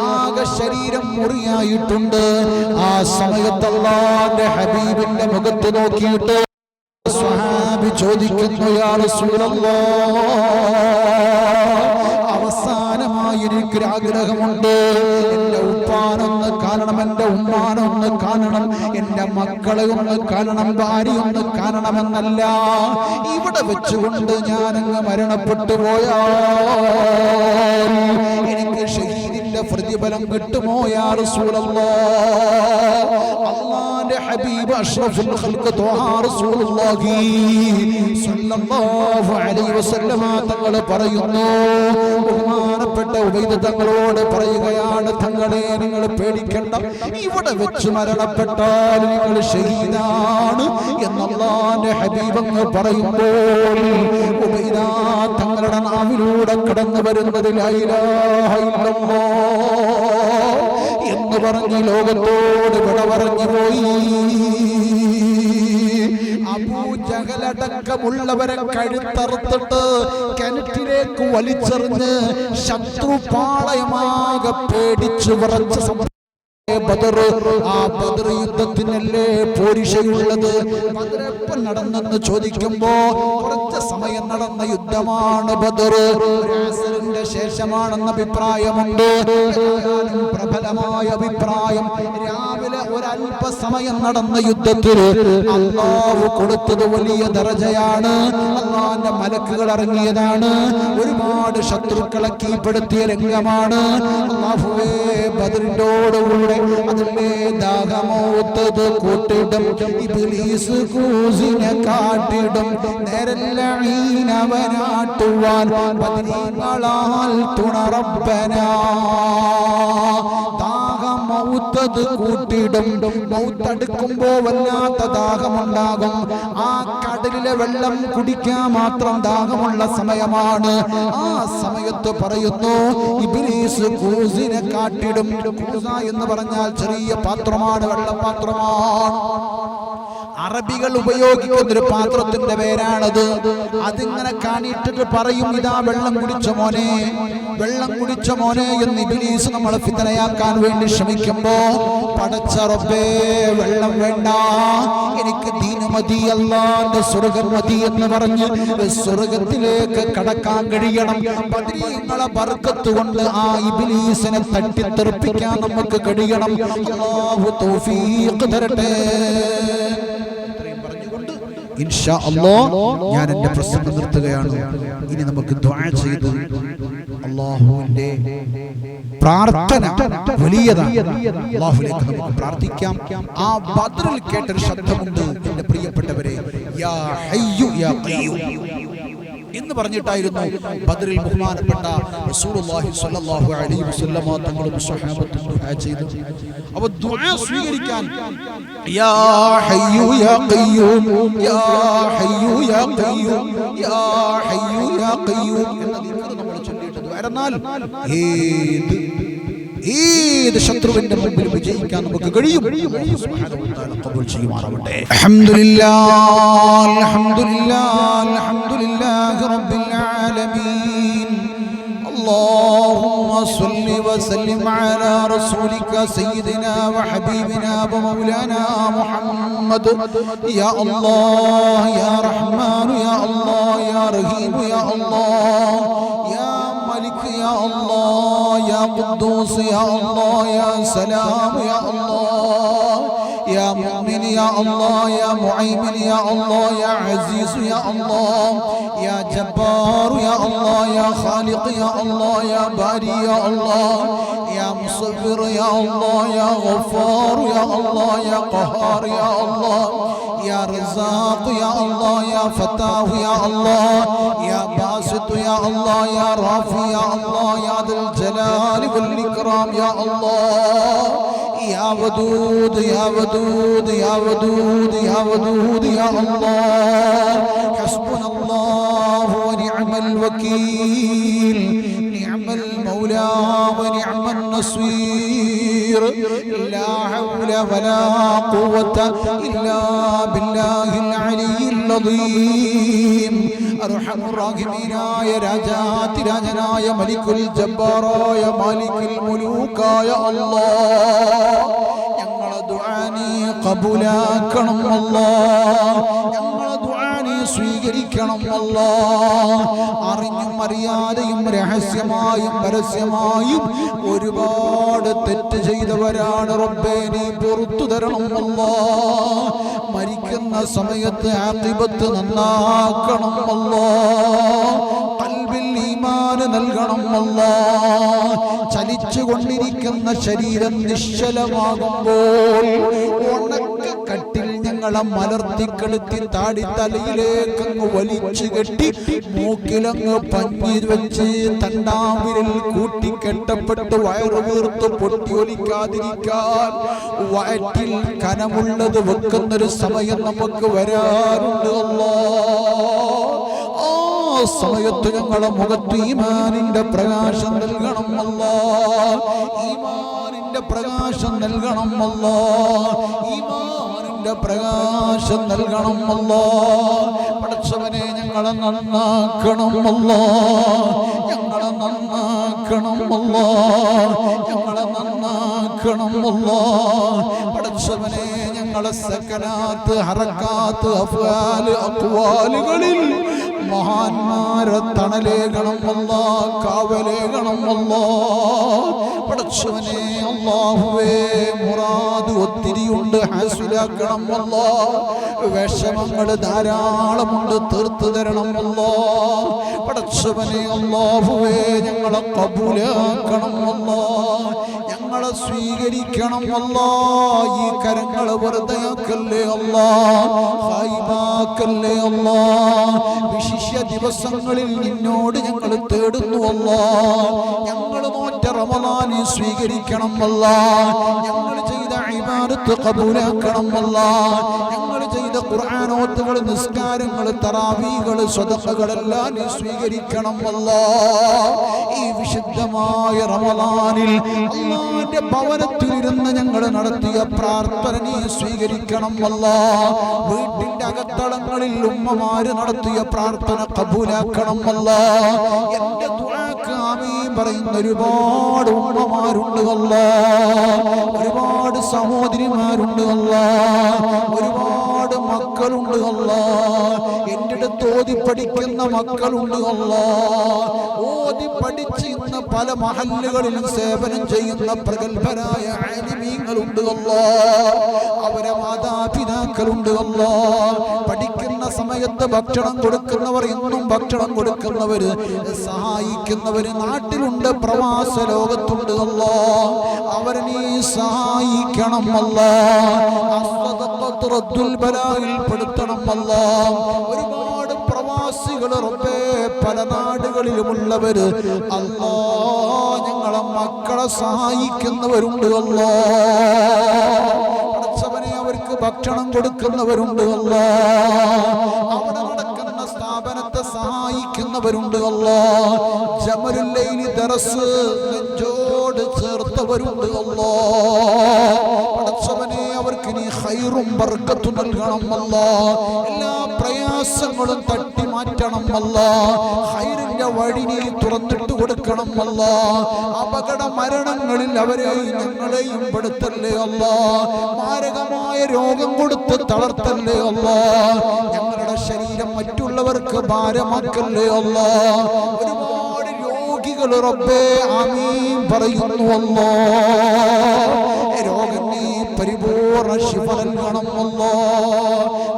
ആകെ ശരീരം മുറിയായിട്ടുണ്ട്. ആ സമയത്ത് അല്ലാഹുവിന്റെ ഹബീബിന്റെ മുഖത്ത് നോക്കിയിട്ട് സ്വഹാബി ചോദിക്കുന്നു, യാ റസൂലല്ലാഹ്, അവസാനമായി എനിക്കൊരാഗ്രഹമുണ്ട്. എന്റെ ഉപ്പാനൊന്ന് കാണണം, എന്റെ ഉമ്മാനൊന്ന് കാണണം, എന്റെ മക്കളെ ഒന്ന് കാണണം, ഭാര്യ ഒന്ന് കാണണമെന്നല്ല, ഇവിടെ വെച്ചുകൊണ്ട് ഞാനങ്ങ് മരണപ്പെട്ടു പോയാൽ എനിക്ക് ഷഹീദിന്റെ പ്രതിഫലം കിട്ടുമോ യാ റസൂലല്ലാഹ്? അല്ലാഹുവിന്റെ ഹബീബ് അഷ്റഫുൽ ഖൽഖ് ത്വാഹ റസൂലുള്ളാഹി സ്വല്ലല്ലാഹു അലൈഹി വസല്ലമ തങ്ങൾ പറയുന്നു, ബഹുമാനപ്പെട്ട ഉബൈദ തങ്ങളോട് പറയുകയാണ്, തങ്ങളെ നിങ്ങൾ പേടിക്കണ്ട, ഇവിടെ വെച്ച് മരണപ്പെട്ടാൽ നിങ്ങൾ ഷഹീദാണ് എന്ന് അല്ലാഹുവിന്റെ ഹബീബ് അങ്ങ് പറയുമ്പോൾ ഉബൈദ തങ്ങളുടെ നാവിലൂടെ കടന്നു വരുന്നത് ലാ ഇലാഹ ഇല്ലല്ലാഹ് എന്ന് പറഞ്ഞ് ലോകത്തോട് വിട പറഞ്ഞു പോയി. അബൂജഹലടക്കമുള്ളവരെ കഴുത്തറുത്തിട്ട് കിണറ്റിലേക്ക് വലിച്ചെറിഞ്ഞ് ശത്രുപാളയമാകെ പേടിച്ചു വിറച്ച ബദർ. ആ ബദർ യുദ്ധത്തിനല്ലേ പോരിശയുള്ളത്? ബദർ എപ്പോൾ നടന്നെന്ന് ചോദിക്കുമ്പോ കുറച്ച് സമയം നടന്ന യുദ്ധമാണ് ബദർ. അസ്റിന്റെ ശേഷമാണെന്ന അഭിപ്രായമുണ്ട്. പ്രബലമായ അഭിപ്രായം, രാവിലെ ഒരല്പസമയം നടന്ന യുദ്ധത്തിൽ അല്ലാഹു കൊടുത്തത് വലിയ ദറജയാണ്. അല്ലാഹുവിന്റെ മലക്കുകൾ ഇറങ്ങിയതാണ്. ഒരുപാട് ശത്രുക്കളെ കീഴ്പ്പെടുത്തിയ രംഗമാണ്. അല്ലാഹുവേ, ബദറിനോടുകൂടെ അതിലെ ദാഹമോത്തത് കൂട്ടിടും, ഇബ്ലീസ് കൂസിനെ കാട്ടിടും, നേരല്ലീനവനാട്ടുവാൻ ബദരീങ്ങളാൽ തുണ റബ്ബനാ. ദാഹമൗത്തത് കൂട്ടിടും, മൗത്തടുക്കുമ്പോ വല്ലാത്ത ദാഹമുണ്ടാകും. ആ കടലിലെ വെള്ളം കുടിക്കാൻ മാത്രം ദാഹമുള്ള സമയമാണ്. ആ സമയത്ത് പറയുന്നു, ഇബ്ലീസ് കൂസിനെ കാട്ടിടും. കൂസ എന്ന് പറഞ്ഞാൽ ചെറിയ പാത്രമാണ്, വെള്ളപാത്രമാണ്. അറബികൾ ഉപയോഗിക്കുന്ന ഒരു പാത്രത്തിന്റെ പേരാണത്. അതിങ്ങനെ കാണിട്ടിട്ട് പറയും, ഇതാ വെള്ളം കുടിച്ച മോനെ, വെള്ളം കുടിച്ച മോനെ എന്ന് ഇബ്ലീസ് നമ്മളെ ഫിത്നയാക്കാൻ വേണ്ടി ശ്രമിക്കുമ്പോ, പടച്ച റബ്ബേ, വെള്ളം വേണ്ട, എനിക്ക് ദീന് മതി, അല്ലാഹുവിന്റെ സ്വർഗ്ഗം മതി എന്ന് പറഞ്ഞ് സ്വർഗ്ഗത്തിലേക്ക് കടക്കാൻ കഴിയണം. ബദരീങ്ങളെ ബർക്കത്ത് കൊണ്ട് ആ ഇബ്ലീസിനെ തട്ടിത്തെറിപ്പിക്കാൻ നമുക്ക് കഴിയണം. അല്ലാഹു തൗഫീഖ് തരട്ടെ. ഇൻഷാ അല്ലാഹ് ഞാൻ എൻ്റെ പ്രസംഗം നിർത്തുകയാണ്. ഇനി നമുക്ക് ദുആ ചെയ്ത് അല്ലാഹുവിന്റെ പ്രാർത്ഥന വലിയതാണ്. അല്ലാഹുവിലേക്ക് നമുക്ക് പ്രാർത്ഥിക്കാം. ആ ബദ്റിൽ കേട്ടൊരു ശബ്ദമുണ്ട് എന്റെ പ്രിയപ്പെട്ടവരെ, യാ ഹയ്യു യാ ഖയ്യൂം എന്ന് പറഞ്ഞിട്ടായിരുന്നു ബദ്റിൽ ബഹുമാനപ്പെട്ട റസൂലുള്ളാഹി സ്വല്ലല്ലാഹു അലൈഹി വസല്ലമ തങ്ങളും സ്വഹാബത്തും ദുആ ചെയ്തു. അപ്പോൾ ദുആ സ്വീകരിക്കാൻ യാ ഹയ്യു യാ ഖയ്യൂം യാ ഹയ്യു യാ ഖയ്യൂം യാ ഹയ്യു യാ ഖയ്യൂം എന്ന ദിക്ർ നമ്മൾ ചൊല്ലിയിട്ട് ദുആ എന്നാൽ ഏത് ശത്രുവിന്റെ മുമ്പിൽ വിജയിക്കാൻ നമുക്ക് കഴിയും. സുബ്ഹാനഹു വ തആല ഖബൂൽ ചെയ്യുമാറാവട്ടെ. അൽഹംദുലില്ലാഹ് അൽഹംദുലില്ലാഹ് അൽഹംദുലില്ലാഹി റബ്ബിൽ ആലമീൻ. اللهم صل وسلم على رسولك سيدنا وحبيبنا ومولانا محمد. يا الله يا رحمن يا الله يا رحيم يا الله يا ملك يا الله يا قدوس يا الله يا سلام يا الله يا مؤمن يا الله يا معين يا الله يا عزيز يا الله يا جبار يا الله يا خالق يا الله يا باري يا الله يا مصور يا الله يا غفار يا الله يا قهار يا الله يا رزاق يا الله يا فتاه يا الله يا باسط يا الله يا رافع يا الله يا ذا الجلال والإكرام يا الله يا ودود يا ودود يا ودود يا ودود يا الله حسبنا الله ونعم الوكيل نعم المولى ونعم النصير لا حول ولا قوة إلا بالله العلي العظيم أرحم الراحمين يا راجات راجنا يا ملك الجبار يا مالك الملوك يا الله ഞങ്ങളെ ദുആ നീ ഖബൂലാക്കണം അല്ലാഹ്. ഞങ്ങളെ ദുആ നീ സ്വീകരിക്കണം അല്ലാഹ്. അറിഞ്ഞും അറിയാതെയും രഹസ്യമായും പരസ്യമായും ഒരുപാട് തെറ്റ് ചെയ്തവരാണ് റബ്ബേ, നീ പുറത്തു തരണം അല്ലാഹ്. മരിക്കുന്ന സമയത്ത് ആഖിബത്ത് നന്നാക്കണം അല്ലാഹ്. ഖൽബിൽ ഈമാൻ നൽകണം അല്ലാഹ്. ചലിച്ചുകൊണ്ടിരിക്കുന്ന ശരീരം നിശ്ചലമാകുമ്പോൾ ഉണക്കക്കട്ടിൽ ഞങ്ങളെ മലർത്തിക്കെടുത്തി താടി തലയിലേക്കങ്ങ് വലിച്ചു കെട്ടി മൂക്കിലങ്ങ് പഞ്ഞി വെച്ച് തണ്ടാവിരൽ കൂട്ടിക്കെട്ടപ്പെട്ട് വയറു വീർത്ത് പൊട്ടിയൊലിക്കാതിരിക്കാൻ വയറ്റിൽ കനമുള്ളത് വെക്കുന്നൊരു സമയം നമുക്ക് വരാറുണ്ട് അല്ലാഹ്. ആ സമയത്ത് ഞങ്ങളെ മുഖത്ത് ഈമാനിന്റെ പ്രകാശം നൽകണം അല്ലാഹ്. ഈമാനിന്റെ പ്രകാശം നൽകണം അല്ലാഹ്. ഈമാനിന്റെ പ്രകാശം നൽകണം അല്ലാഹ്. പടച്ചവനെ ഞങ്ങളെ നന്നാക്കണം അല്ലാഹ്. ഞങ്ങളെ നന്നാക്കണം അല്ലാഹ്. ഞങ്ങളെ നന്നാക്കണം അല്ലാഹ്. പടച്ചവനെ ഞങ്ങളെ സകനാത്ത് ഹറക്കാത്ത് അഫ്ആൽ അഖ്വാലുകളിൽ മഹാന്മാരെ തണലേകണം അല്ലാഹ്, കാവലേകണം അല്ലാഹ്. പടച്ചവനെ അല്ലാഹുവേ, മുറാദ് ഒത്തിരിയുണ്ട്, ഹാസിലാക്കണം അല്ലാഹ്. വിഷമങ്ങൾ ധാരാളമുണ്ട്, തീർത്തു തരണം അല്ലാഹ്. പടച്ചവനെ അല്ലാഹുവേ, ഞങ്ങളെ ഖബൂലാക്കണം അല്ലാഹ്. ഞങ്ങളെ സ്വീകരിക്കണം അല്ലാഹ്. ഈ കരങ്ങൾ വെറുതെ ആക്കല്ലേ അല്ലാഹ്, ഖൈബാക്കല്ലേ അല്ലാഹ്. വിശിഷ്യ ദിവസങ്ങളിൽ നിന്നോട് ഞങ്ങൾ തേടുന്നു അല്ലാഹ്. ഞങ്ങൾ നോറ്റ റമളാനെ സ്വീകരിക്കണം അല്ലാഹ്. ഞങ്ങൾ ചെയ്ത ഇബാദത്ത് ഖബൂലാക്കണം അല്ലാഹ്. ഞങ്ങൾ ചെയ്ത ഖുർആനോത്തുകൾ, നിസ്കാരങ്ങൾ, തറാവീഹുകൾ, സ്വദഖകളെല്ലാം നീ സ്വീകരിക്കണം അല്ലാഹ്. ഈ വിശുദ്ധമായ റമളാനിൽ അല്ലാഹുവിന്റെ ഭവനത്തിലിരുന്ന് ഞങ്ങൾ നടത്തിയ പ്രാർത്ഥന നീ സ്വീകരിക്കണം അല്ലാഹ്. വീട്ടിന്റെ അകത്തളങ്ങളിൽ ഉമ്മമാര് നടത്തിയ പ്രാർത്ഥന ഖബൂലാക്കണം അല്ലാഹ്. എന്റെ ദുആക്ക് ആമീൻ പറയുന്ന ഒരുപാട് ഉമ്മമാരുണ്ട് അല്ലാഹ്. ഒരുപാട് സഹോദരിമാരുണ്ട് അല്ലാഹ്. ഒരുപാട് മക്കളുണ്ട് അല്ലാഹ്. എൻ്റെ അടുത്ത് ഓതി പഠിക്കുന്ന മക്കളുണ്ട് അല്ലാഹ്. ഓതി പഠിച്ച് ഇന്ന് പല മഹല്ലുകളിലും സേവനം ചെയ്യുന്ന പ്രഗത്ഭരായ ആലിമീങ്ങളുണ്ട് അല്ലാഹ്. അവരെ മാതാപിതാക്കളുണ്ട് അല്ലാഹ്. പഠിക്കുന്ന സമയത്ത് ഭക്ഷണം കൊടുക്കുന്നവർ, ഇന്നും ഭക്ഷണം കൊടുക്കുന്നവര്, സഹായിക്കുന്നവര് നാട്ടിലുണ്ട്, പ്രവാസ ലോകത്തുണ്ട്. അല്ലാ, അവരെ നീ സഹായിക്കണം. അല്ലാ, പെടുത്തണം. അല്ലാ, ഒരുപാട് പ്രവാസികൾ റബ്ബേ പല നാടുകളിലുമുള്ളവര് അല്ലാ ഞങ്ങളെ മക്കളെ സഹായിക്കുന്നവരുണ്ട്. അല്ലാ, പടച്ചവനെ അവർക്ക് ഭക്ഷണം കൊടുക്കുന്നവരുണ്ട്. അല്ലാ, അവിടെ നടക്കുന്ന സ്ഥാപനത്തെ സഹായിക്കുന്നവരുണ്ട്. അല്ലാ, ജമലുല്ലൈലി ദർസ് നെഞ്ചോട് ചേർത്തവരുണ്ട്. അല്ലാ, പടച്ചവനെ അവർക്ക് നീ ഖൈറും ബർക്കത്തും നൽകണം. അല്ലാ, എല്ലാ പ്രയാസങ്ങളും തട്ടി മാറ്റണം. അല്ലാ, ഖൈറിന്റെ വഴി നീ തുറന്നിട്ട് കൊടുക്കണം. അല്ലാ, അപകട മരണങ്ങളിൽ അവരെയും ഞങ്ങളെയും പെടുത്തല്ലേ. അല്ലാ, മാരകമായ രോഗം കൊടുത്ത് തളർത്തല്ലേ. അല്ലാ, ഞങ്ങളുടെ ശരീരം മറ്റുള്ളവർക്ക് ഭാരമാക്കല്ലേ. അല്ലാ, ഒരുപാട് രോഗികൾ റബ്ബേ ആമീൻ പറയുന്നു. അല്ലാ, രോഗം നീ പരിപൂർണ ശിഫ നൽകണം. അല്ലാ,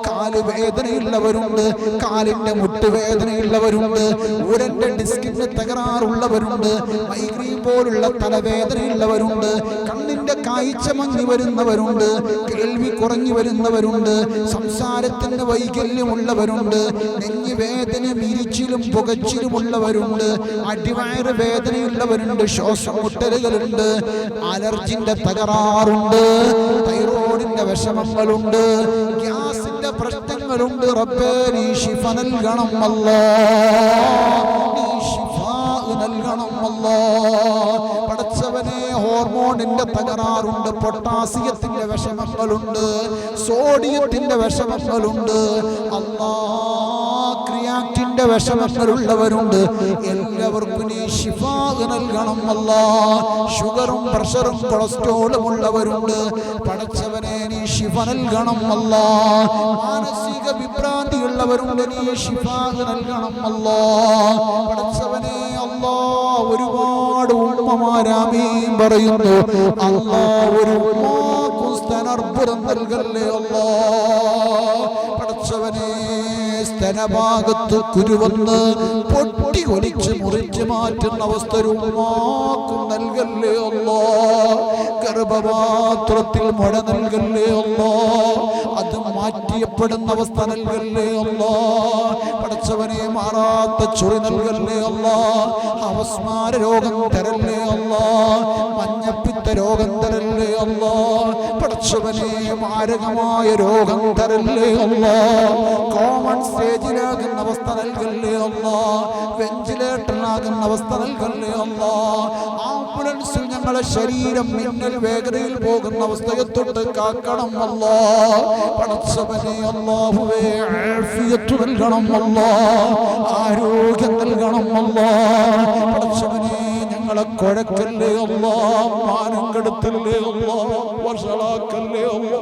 കാല് വേദനയുള്ളവരുണ്ട്, കാലിന്റെ മുട്ടുവേദനയുള്ളവരുണ്ട്, ഊരന്റെ ഡിസ്കിന് തകരാറുള്ളവരുണ്ട്, മൈഗ്രീൻ പോലുള്ള തലവേദനയുള്ളവരുണ്ട്, കണ്ണിന്റെ കാഴ്ച മങ്ങി വരുന്നവരുണ്ട്, കേൾവി കുറഞ്ഞു വരുന്നവരുണ്ട്, സംസാരത്തിന് വൈകല്യമുള്ളവരുണ്ട്, നെഞ്ഞുവേദന ഇരിച്ചിലും പുകച്ചിലുമുള്ളവരുണ്ട്, അടിവയറ് വേദനയുള്ളവരുണ്ട്, ശ്വാസം മുട്ടലുകളുണ്ട്, അലർജിന്റെ തകരാറുണ്ട്, തൈറോയിഡിന്റെ വിഷമങ്ങളുണ്ട്, ഗ്യാസിന്റെ പ്രശ്നങ്ങളുണ്ട്. റബ്ബേ നീ ശിഫ നൽകണം. അല്ലാ, നീ ശിഫ നൽകണം. അല്ലാ, പടച്ചവനെ ഹോർമോണിന്റെ തകരാറുണ്ട്, പൊട്ടാസ്യത്തിന്റെ വിഷമങ്ങളുണ്ട്, സോഡിയത്തിന്റെ വിഷമങ്ങളുണ്ട്. അല്ലാ, ക്രിയാറ്റിന്റെ വിഷമങ്ങളുള്ളവരുണ്ട്. എല്ലാവർക്കും നീ ശിഫ നൽകണം. അല്ലാ, ഷുഗറും പ്രഷറും കൊളസ്ട്രോളും ഉള്ളവരുണ്ട്. പടച്ചവനെ നീ ശിഫ നൽകണം. അല്ലാ, മാനസിക വിഭ്രാന്തിയുള്ളവരുണ്ട്. നീ ശിഫ നൽകണം. അല്ലാ, പടച്ചവനെ അല്ലാ ഒരുപാട് ഉമ്മമാരാമീൻ പറയുന്നു. അല്ലാ, ഒരു ഉമ്മാക്കും സ്തനർബുദം നൽകല്ലേ. അല്ലാ, പടച്ചവനെ സ്തനഭാഗത്ത് കുരുവന്ന് പൊട്ടി ഒലിച്ച് മുറിച്ച് മാറ്റുന്ന അവസ്ഥ ഒരു ഉമ്മാക്കും നൽകല്ലേ. അല്ലാ, ഗർഭപാത്രത്തിൽ മുഴ നൽകല്ലേ. അല്ലാ, അത് മാറ്റിയപ്പെടുന്ന അവസ്ഥ നൽകല്ലേ. അല്ലാ, പടച്ചവനെ മാറാത്ത ചൊറി നൽകല്ലേ. അല്ലാ, അവസ്മാര രോഗം തരല്ലേ. അല്ലാ, മഞ്ഞപ്പിത്ത രോഗം തരല്ലേ. അല്ലാ, പടച്ചവനെ മാരകമായ രോഗം തരല്ലേ. അല്ലാ, കോമൺ സ്റ്റേജിലാകുന്ന അവസ്ഥ നൽകല്ലേ. അല്ലാ, വെന്റിലേറ്ററിലാകുന്ന അവസ്ഥ നൽകല്ലേ. അല്ലാ, ആംബുലൻസിൽ ഞങ്ങളെ ശരീരം മിന്നൽ വേഗതയിൽ പോകുന്ന അവസ്ഥയെ തൊട്ട് കാക്കണം. അല്ലാ, പടച്ചവനെ അല്ലാഹുവേ ആഫിയത്ത് നൽകണം. അല്ലാ, ആരോഗ്യം നൽകണം. അല്ലാ, പടച്ചവനെ ഞങ്ങളെ കുഴക്കല്ലേ. അല്ലാ, മാനം കെടുത്തല്ലേ. അല്ലാ, വഷളാക്കല്ലേ. അല്ലാ,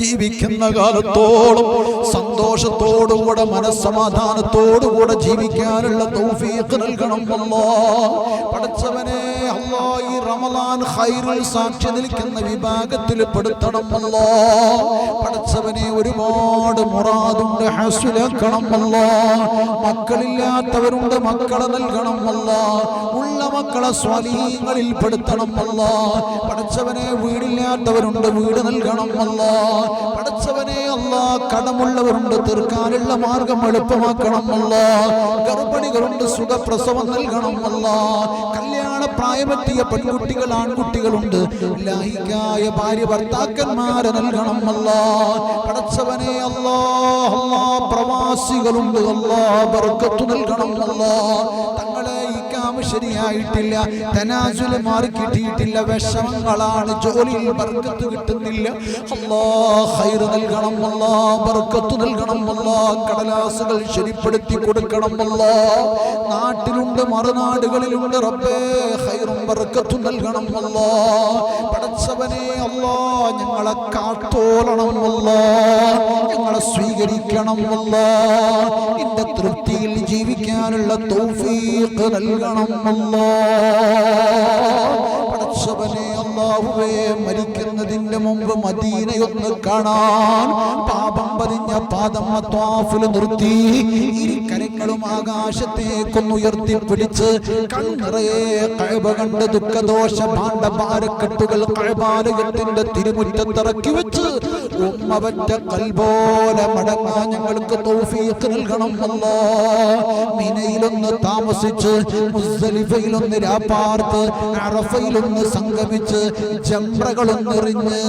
ജീവിക്കുന്ന കാലത്തോളം സന്തോഷത്തോടുകൂടെ മനസ്സമാധാനത്തോടുകൂടെ ജീവിക്കാനുള്ള തൗഫീഖ് നൽകണം. അല്ലാ, പടച്ചവനെ അല്ലാ ഈ റമളാൻ ഖൈറിൽ സാക്ഷി നിൽക്കുന്ന വിഭാഗത്തിൽ പെടുത്തണം. അല്ലാ, പടച്ചവനെ ഒരുപാട് മുറാദുണ്ട്, ഹസ്ലാക്കണം. അല്ലാ, മക്കളില്ലാത്തവരുണ്ട്, മക്കളെ നൽകണം. അല്ലാ, ഉള്ള മക്കളെ സ്വാലിഹീങ്ങളിൽ പെടുത്തണം. അല്ലാ, പടച്ചവനെ വീടില്ലാത്തവരുണ്ട്, വീട് നൽകണം. അല്ലാ, പടച്ചവനെ അല്ലാ കടമുള്ളവരുണ്ട്, തീർക്കാനുള്ള മാർഗം എളുപ്പമാക്കണം. അല്ലാ, ഗർഭിണികളുണ്ട്, സുഖപ്രസവം നൽകണം. അല്ലാ, കല്യാണ പ്രായമെത്തിയ പെൺകുട്ടികൾ ആൺകുട്ടികളുണ്ട്, ലൈംഗികമായ ഭാര്യ ഭർത്താക്കന്മാരെ നൽകണം. അല്ലാ, പടച്ചവനെ അല്ലാ അല്ലാ പ്രവാസികളുണ്ട്, അല്ലാ ബർക്കത്ത് നൽകണം. അല്ലാ, തങ്ങളെ ശരിയായിട്ടില്ല, തനാസുൽ മാറി കിട്ടിയിട്ടില്ല, വിഷമങ്ങളാണ്, ജോലിയിൽ ബർക്കത്ത് കിട്ടുന്നില്ല. അല്ലാ ഖൈർ നൽകണം. അല്ലാ ബർക്കത്ത് നൽകണം. അല്ലാ കടലാസുകൾ ശരിപ്പെടുത്തി കൊടുക്കണം. അല്ലാ നാട്ടിലുണ്ട്, മറുനാടുകളിലുണ്ട്, റബ്ബേ ഖൈറും ബർക്കത്തും നൽകണം. അല്ലാ, പടച്ചവനെ അല്ലാ ഞങ്ങളെ കാത്തോളണം. അല്ലാ ഞങ്ങളെ സ്വീകരിക്കണം. അല്ലാ നിന്റെ തൃപ്തിയിൽ ജീവിക്കാനുള്ള തൗഫീഖ് നൽകണം. അല്ലാ പടച്ചവനെ അല്ലാഹുവേ മരിക്കുന്നതിന്റെ വരുന്നതിന് മുമ്പ് മദീനയൊന്ന് കാണാൻ പാപം പതിഞ്ഞ പാദം ത്വാഫിൽ നിർത്തി കരങ്ങളും ആകാശത്തേക്കൊന്ന് ഉയർത്തിപ്പിടിച്ച് കണ്ണിറയെ കഅബ കണ്ട് ദുഃഖദോഷ ഭാണ്ഡഭാരക്കെട്ടുകൾ കഅബാലയത്തിന്റെ തിരുമുറ്റത്തിറക്കി വെച്ച് ഉമ്മവറ്റ കൽബോലെ മടങ്ങാൻ ഞങ്ങൾക്ക് തൗഫീഖ് നൽകണം അല്ലാഹ്. മിനയിലൊന്ന് താമസിച്ച് മുസ്ദലിഫയിലൊന്ന് രാപ്പാർത്ത് അറഫയിലൊന്ന് സംഗമിച്ച് ജംറകളൊന്ന് എറിഞ്ഞ്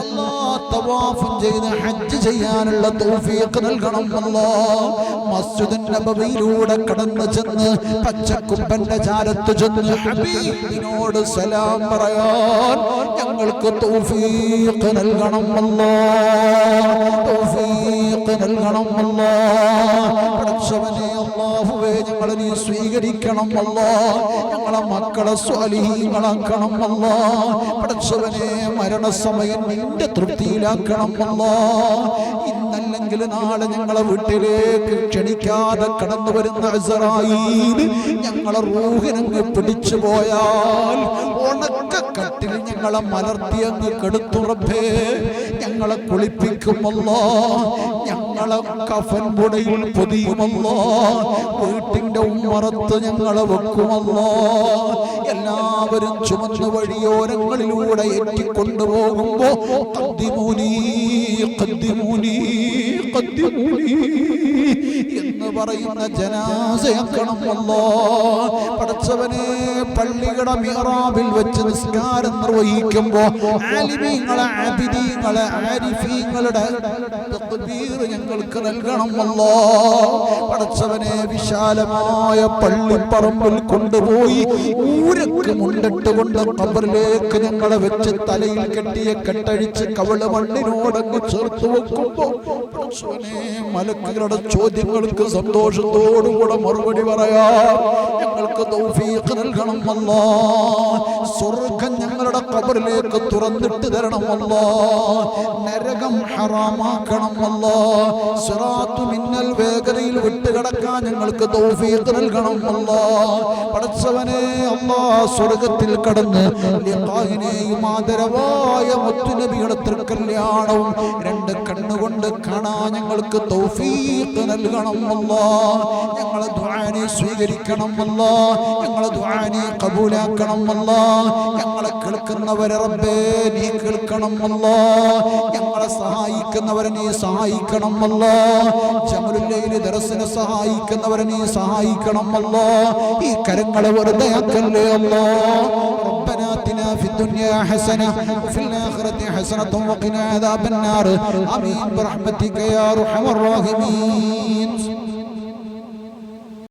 അല്ലാഹ് തവാഫ് ചെയ്ത് ഹജ്ജ് ചെയ്യാനുള്ള തൗഫീഖ് നൽകണം അല്ലാഹ്. മസ്ജിദുൻ നബവിയിലൂടെ കടന്നു ചെന്ന് പച്ചക്കുമ്പന്റെ ചാരത്ത് ചെന്ന് ഹബീബിനോട് സലാം പറയാൻ ഞങ്ങൾക്ക് തൗഫീഖ് നൽകണം അല്ലാഹ്. തൗഫീഖ് നൽകണം അല്ലാഹ്. പടച്ചവനെ അല്ലാഹുവേ ഞങ്ങളെ നീ സ്വീകരിക്കണം അല്ലാഹ്. ഞങ്ങളെ മക്കളെ സ്വാലിഹീങ്ങളാക്കണം അല്ലാഹ്. പടച്ചവനെ മരണസമയം നിന്റെ തൃപ്തിയിലാക്കണം അല്ലാഹ്. ഇന്നല്ലെങ്കിൽ നാളെ ഞങ്ങളെ വീട്ടിലേക്ക് ക്ഷണിക്കാതെ കടന്നു വരുന്ന അസ്റായീൽ ഞങ്ങളെ റൂഹിനങ്ങ് പിടിച്ചു പോയാൽ ഉണക്കക്കട്ടിൽ ഞങ്ങളെ മലർത്തി അങ്ങ് കെടുത്തുറപ്പേ. ഞങ്ങളെ കുളിപ്പിക്കുമല്ലോ, ഞങ്ങളെ കഫൻ പുടയിൽ പൊതിയുമല്ലോ, വീട്ടിന്റെ ഉമ്മറത്ത് ഞങ്ങളെ വെക്കുമല്ലോ. എല്ലാവരും ചുമന്ന വഴിയോരങ്ങളിലൂടെ ഏറ്റിക്കൊണ്ടുപോകുമ്പോ ഖദ്ദിമൂനി ഖദ്ദിമൂനി ഖദ്ദിമൂനി എന്ന് പറയുന്ന ജനാസയാക്കണം അല്ലാഹ്. പടച്ചവനെ പള്ളിയുടെ മിഹ്റാബിൽ വെച്ച് നിസ്കാരം നിർവഹിക്കുമ്പോ ആലിമീങ്ങളെ ആബിദീങ്ങളെ ആരിഫീങ്ങളുടെ തക്ബീർ ഞങ്ങൾക്ക് നൽകണം അല്ലാഹ്. പടച്ചവനെ വിശാലമായ പള്ളിപ്പറമ്പിൽ കൊണ്ടുപോയി ഊരക്ക് മുണ്ടിട്ടുകൊണ്ട് ഖബറിലേക്ക് ഞങ്ങളെ വെച്ച് തലയിൽ കെട്ടിയ കെട്ടഴിച്ച് കവള മണ്ണിനോടങ്ങ് ചേർത്ത് വെക്കുമ്പോ പടച്ചവനെ മലക്കുകളുടെ ചോദ്യങ്ങൾക്ക് സന്തോഷത്തോടുകൂടെ മറുപടി പറയാം ഞങ്ങൾക്ക് തൗഫീഖ് നൽകണം അല്ലാഹ്. സ്വർഗ്ഗം ഞങ്ങളുടെ ഖബറിലേക്ക് തുറന്നിട്ട് തരണം അല്ലാഹ്. നരകം ഹറാമാക്കണം അല്ലാഹ്. സിറാത്തു മിന്നൽ വേഗതയിൽ വിട്ടുകിടക്കാൻ ഞങ്ങൾക്ക് തൗഫീഖ് നൽകണം അല്ലാഹ്. പടച്ചവനെ അല്ലാഹ് സ്വർഗ്ഗത്തിൽ കടന്ന് ലിഖാഇനെയും ആദരവായ മുത്തുനബിയുടെ തൃക്കല്യാണവും രണ്ട് കണ്ണുകൊണ്ട് കാണാൻ ഞങ്ങൾക്ക് തൗഫീഖ് നൽകണം അല്ലാഹ്. ഞങ്ങളെ ദുആനെ സ്വീകരിക്കണം അല്ലാഹ്. ഞങ്ങളെ ദുആനെ ഖബൂലാക്കണം അല്ലാഹ്. ഞങ്ങളെ കേൾക്കുന്നവരെ റബ്ബേ നീ കേൾക്കണം അല്ലാഹ്. ഞങ്ങളെ സഹായിക്കുന്നവരെ നീ സഹായിക്കണം അല്ലാഹ്. ജമലുൽ ദർസിനെ സഹായിക്കുന്നവരെ നീ സഹായിക്കണം അല്ലാഹ്. ഈ കരങ്ങളെ വെറുതെ ആക്കല്ലേ അല്ലാഹ്. ربنا آتنا في الدنيا حسنة وفي الآخرة حسنة وقنا عذاب النار آمين برحمتك يا أرحم الراحمين.